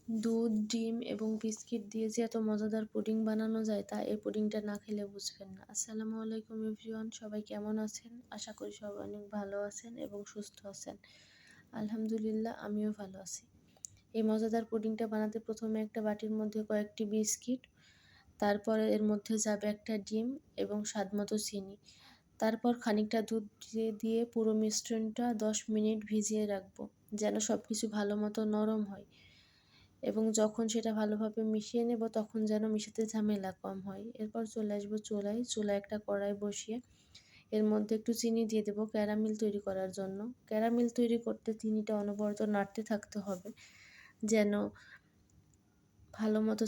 দুধ, ডিম এবং বিস্কিট দিয়ে যে এত মজাদার পুডিং বানানো যায় তা এই পুডিংটা না খেলে বুঝবেন না। আসসালামু আলাইকুম এভরিওয়ান, সবাই কেমন আছেন? আশা করি সবাই অনেক ভালো আছেন এবং সুস্থ আছেন। আলহামদুলিল্লাহ, আমিও ভালো আছি। এই মজাদার পুডিংটা বানাতে প্রথমে একটা বাটির মধ্যে কয়েকটি বিস্কিট, তারপরে এর মধ্যে যাবে একটা ডিম এবং স্বাদমতো চিনি। তারপর খানিকটা দুধ দিয়ে পুরো মিশ্রণটা 10 মিনিট ভিজিয়ে রাখবো, যেন সব কিছু ভালো মতো নরম হয়। এবং যখন সেটা ভালোভাবে মিশিয়ে নেব তখন যেন মিশাতে ঝামেলা কম হয়। এরপর চলে আসবো চুলায় একটা কড়াই বসিয়ে এর মধ্যে একটু চিনি দিয়ে দেবো ক্যারামেল তৈরি করার জন্য। ক্যারামেল তৈরি করতে চিনিটা অনবরত নাড়তে থাকতে হবে, যেন ভালো মতো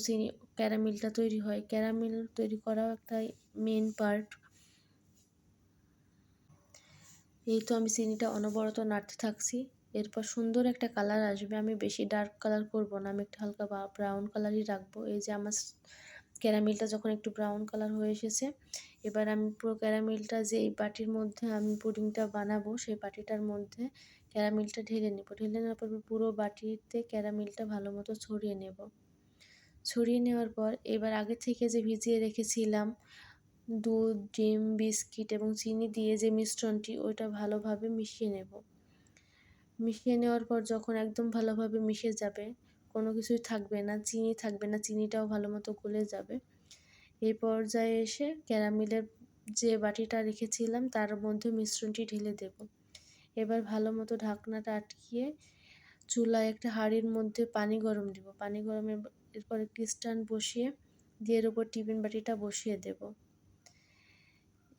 ক্যারামেলটা তৈরি হয়। ক্যারামেল তৈরি করাও একটা মেন পার্ট। এই তো আমি চিনিটা অনবরত নাড়তে থাকছি। এরপর সুন্দর একটা কালার আসবে। আমি বেশি ডার্ক কালার করব না, আমি একটু হালকা ব্রাউন কালারই রাখবো। এই যে আমার ক্যারামেলটা যখন একটু ব্রাউন কালার হয়ে এসেছে, এবার আমি পুরো ক্যারামেলটা যে এই বাটির মধ্যে আমি পুডিংটা বানাবো সেই বাটিটার মধ্যে ক্যারামেলটা ঢেলে নেব। ঢেলে নেওয়ার পর পুরো বাটিতে ক্যারামেলটা ভালো মতো ছড়িয়ে নেব। ছড়িয়ে নেওয়ার পর এবার আগে থেকে যে ভিজিয়ে রেখেছিলাম দুধ, ডিম, বিস্কিট এবং চিনি দিয়ে যে মিশ্রণটি, ওইটা ভালোভাবে মিশিয়ে নেব। মিশিয়ে নেওয়ার পর যখন একদম ভালোভাবে মিশে যাবে, কোনো কিছুই থাকবে না, চিনি থাকবে না, চিনিটাও ভালো মতো গলে যাবে, এই পর্যায়ে এসে ক্যারামেলের যে বাটিটা রেখেছিলাম তার মধ্যে মিশ্রণটি ঢেলে দেব। এবার ভালো মতো ঢাকনাটা আটকিয়ে চুলায় একটা হাঁড়ির মধ্যে পানি গরম দিব। পানি গরমের এরপর একটি স্ট্যান্ড বসিয়ে দিয়ে এর উপর টিফিন বাটিটা বসিয়ে দেব।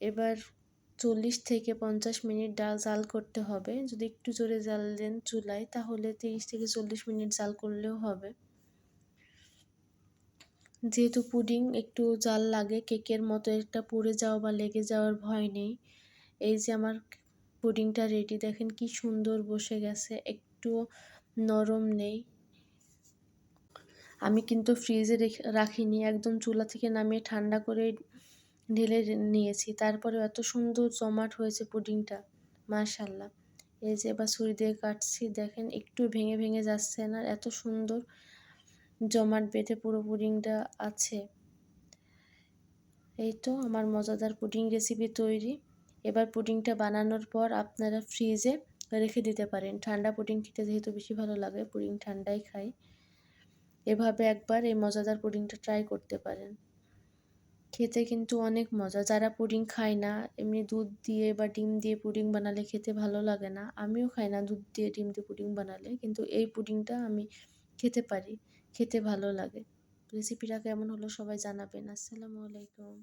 এবার 40 থেকে 50 মিনিট জাল করতে হবে। যদি একটু জোরে জাল দেন চুলায় তাহলে 30 থেকে 40 মিনিট জাল করলেও হবে। যেহেতু পুডিং একটু জাল লাগে, কেকের মতো একটা পুড়ে যাওয়া বা লেগে যাওয়ার ভয় নেই। এই যে আমার পুডিংটা রেডি, দেখেন কি সুন্দর বসে গেছে, একটুও নরম নেই। আমি কিন্তু ফ্রিজে রাখিনি, একদম চুলা থেকে নামিয়ে ঠান্ডা করে ঢেলে নিয়েছি। তারপরে এত সুন্দর জমাট হয়েছে পুডিংটা, মাশাআল্লাহ। এই যে এবার ছুরি দিয়ে কাটছি, দেখেন একটু ভেঙে ভেঙে যাচ্ছে না, এত সুন্দর জমাট বেঁধে পুরো পুডিংটা আছে। এই তো আমার মজাদার পুডিং রেসিপি তৈরি। এবার পুডিংটা বানানোর পর আপনারা ফ্রিজে রেখে দিতে পারেন। ঠান্ডা পুডিং খেতে যেহেতু বেশি ভালো লাগে, পুডিং ঠান্ডাই খাই। এভাবে একবার এই মজাদার পুডিংটা ট্রাই করতে পারেন। খেতে কিন্তু অনেক মজা। যারা পুডিং খায় না, এমনি দুধ দিয়ে বা ডিম দিয়ে পুডিং বানালে খেতে ভালো লাগে না। আমিও খাই না দুধ দিয়ে ডিম দিয়ে পুডিং বানালে, কিন্তু এই পুডিংটা আমি খেতে পারি, খেতে ভালো লাগে। রেসিপিটা কেমন হলো সবাই জানাবেন। আসসালামু আলাইকুম।